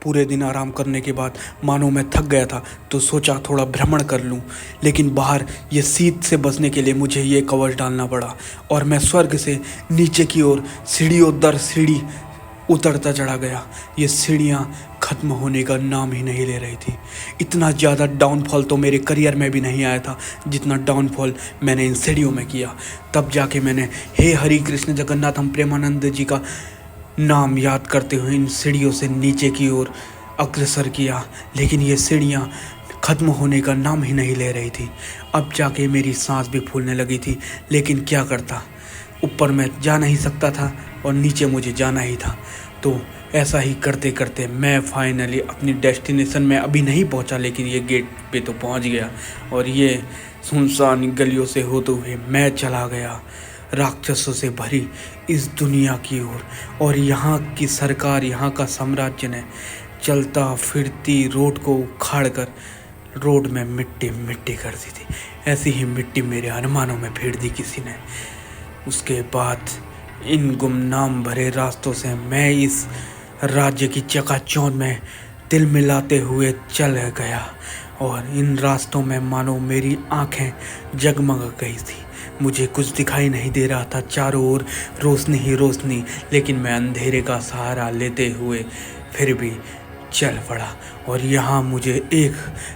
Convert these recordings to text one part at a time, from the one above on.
पूरे दिन आराम करने के बाद मानो मैं थक गया था, तो सोचा थोड़ा भ्रमण कर लूं। लेकिन बाहर ये शीत से बचने के लिए मुझे ये कवच डालना पड़ा और मैं स्वर्ग से नीचे की ओर सीढ़ियों दर सीढ़ी उतरता चढ़ा गया। ये सीढ़ियाँ ख़त्म होने का नाम ही नहीं ले रही थी। इतना ज़्यादा डाउनफॉल तो मेरे करियर में भी नहीं आया था जितना डाउनफॉल मैंने इन सीढ़ियों में किया। तब जाके मैंने हे हरि कृष्ण जगन्नाथम प्रेमानंद जी का नाम याद करते हुए इन सीढ़ियों से नीचे की ओर अग्रसर किया। लेकिन ये सीढ़ियाँ ख़त्म होने का नाम ही नहीं ले रही थी। अब जाके मेरी सांस भी फूलने लगी थी, लेकिन क्या करता, ऊपर मैं जा नहीं सकता था और नीचे मुझे जाना ही था। तो ऐसा ही करते करते मैं फाइनली अपनी डेस्टिनेशन में अभी नहीं पहुंचा, लेकिन ये गेट पे तो पहुंच गया और ये सुनसान गलियों से होते हुए मैं चला गया राक्षसों से भरी इस दुनिया की ओर। और यहाँ की सरकार, यहाँ का साम्राज्य ने चलता फिरती रोड को उखाड़ कर रोड में मिट्टी मिट्टी कर दी थी। ऐसी ही मिट्टी मेरे अरमानों में फेर दी किसी ने। उसके बाद इन गुमनाम भरे रास्तों से मैं इस राज्य की चकाचौंध में तिल मिलाते हुए चल गया और इन रास्तों में मानो मेरी आंखें जगमग गई थी। मुझे कुछ दिखाई नहीं दे रहा था, चारों ओर रोशनी ही रोशनी, लेकिन मैं अंधेरे का सहारा लेते हुए फिर भी चल पड़ा। और यहाँ मुझे एक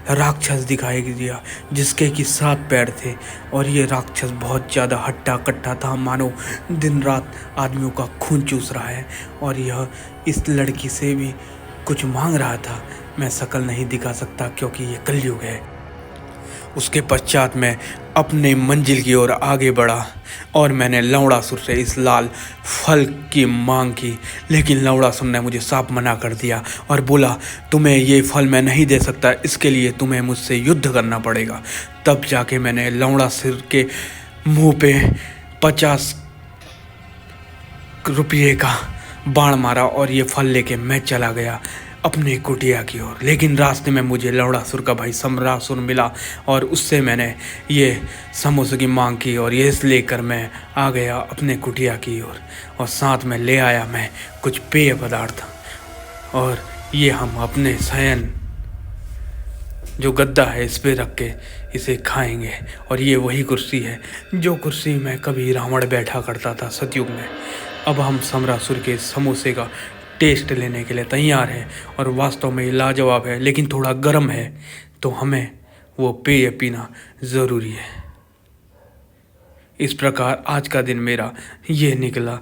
राक्षस दिखाई दिया जिसके कि 7 पैर थे और ये राक्षस बहुत ज़्यादा हट्टा कट्टा था, मानो दिन रात आदमियों का खून चूस रहा है। और यह इस लड़की से भी कुछ मांग रहा था। मैं शक्ल नहीं दिखा सकता क्योंकि ये कलयुग है। उसके पश्चात मैं अपने मंजिल की ओर आगे बढ़ा और मैंने लवणासुर से इस लाल फल की मांग की, लेकिन लवणासुर ने मुझे साफ मना कर दिया और बोला, तुम्हें ये फल मैं नहीं दे सकता, इसके लिए तुम्हें मुझसे युद्ध करना पड़ेगा। तब जाके मैंने लवणासुर के मुंह पे 50 रुपये का बाण मारा और ये फल लेके मैं चला गया अपने कुटिया की ओर। लेकिन रास्ते में मुझे लवणासुर का भाई सम्रासुर मिला और उससे मैंने ये समोसे की मांग की और ये लेकर मैं आ गया अपने कुटिया की ओर और साथ में ले आया मैं कुछ पेय पदार्थ। और ये हम अपने शयन जो गद्दा है इस पे रख के इसे खाएंगे। और ये वही कुर्सी है जो कुर्सी में कभी रावण बैठा करता था सतयुग में। अब हम सम्रासुर के समोसे का टेस्ट लेने के लिए तैयार हैं और वास्तव में ये लाजवाब है, लेकिन थोड़ा गर्म है, तो हमें वो पेय पीना ज़रूरी है। इस प्रकार आज का दिन मेरा ये निकला।